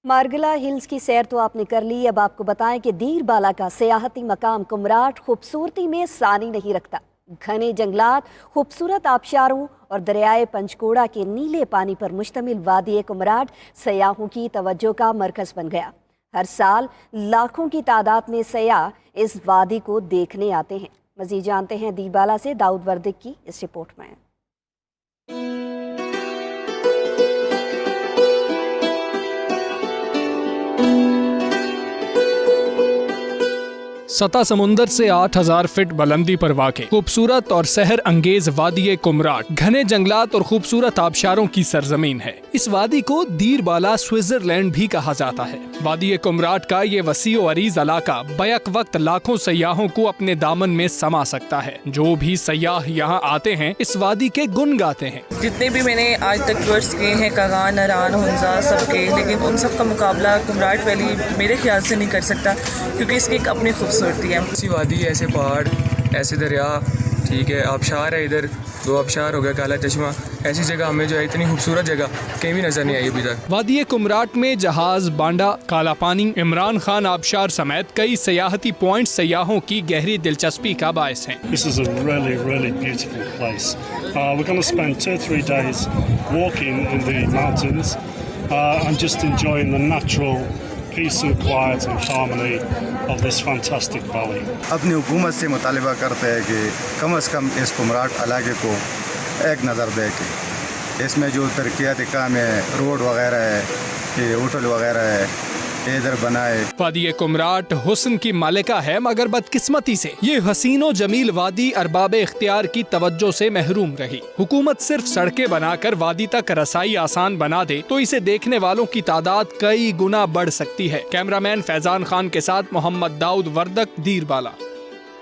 Margalla Hills کی سیر تو آپ نے کر لی، اب آپ کو بتائیں کہ دیر بالا کا سیاحتی مقام کمراٹ خوبصورتی میں ثانی نہیں رکھتا۔ گھنے جنگلات، خوبصورت آبشاروں اور دریائے پنچکوڑا کے نیلے پانی پر مشتمل وادی کمراٹ سیاحوں کی توجہ کا مرکز بن گیا۔ ہر سال لاکھوں کی تعداد میں سیاح اس وادی کو دیکھنے آتے ہیں۔ مزید جانتے ہیں دیر بالا سے داؤد وردک کی اس رپورٹ میں۔ سطح سمندر سے 8000 فٹ بلندی پر واقع خوبصورت اور سحر انگیز وادی کمراٹ گھنے جنگلات اور خوبصورت آبشاروں کی سرزمین ہے۔ اس وادی کو دیر بالا سوئٹزرلینڈ بھی کہا جاتا ہے۔ وادی کمراٹ کا یہ وسیع و عریض علاقہ بیک وقت لاکھوں سیاحوں کو اپنے دامن میں سما سکتا ہے۔ جو بھی سیاح یہاں آتے ہیں اس وادی کے گن گاتے ہیں۔ جتنے بھی میں نے آج تک ٹورس کیے ہیں، کاغان، نران، ہنزا، سب کے، لیکن ان سب کا مقابلہ کمراٹ ویلی میرے خیال سے نہیں کر سکتا، کیونکہ اس کی ایک اپنی خوبصورتی ہے۔ ایسی وادی، ایسے پہاڑ، ایسے دریا، ٹھیک ہے، آبشار ہے، ادھر 2 آبشار ہو گیا، کالا چشمہ، ایسی جگہ ہمیں جو ہے اتنی خوبصورت جگہ کہیں بھی نظر نہیں آئی ابھی تک۔ وادی کمراٹ میں جہاز، بانڈا، کالا پانی، عمران خان آبشار سمیت کئی سیاحتی پوائنٹ سیاحوں کی گہری دلچسپی کا باعث ہیں۔ This is a really, really beautiful place. We're going to spend 2-3 days walking in the mountains and just enjoying the natural peace and quiet and harmony of this fantastic valley. اپنی حکومت سے مطالبہ کرتے ہیں کہ کم از کم اس کمراٹ علاقے کو ایک نظر دے کے اس میں جو ترقیاتی کام ہے، روڈ وغیرہ ہے، یہ ہوٹل وغیرہ ہے، ادھر بنائے۔ وادی کمراٹ حسن کی مالکہ ہے، مگر بدقسمتی سے یہ حسین و جمیل وادی ارباب اختیار کی توجہ سے محروم رہی۔ حکومت صرف سڑکیں بنا کر وادی تک رسائی آسان بنا دے تو اسے دیکھنے والوں کی تعداد کئی گنا بڑھ سکتی ہے۔ کیمرامین فیضان خان کے ساتھ محمد داؤد وردک، دیر بالا۔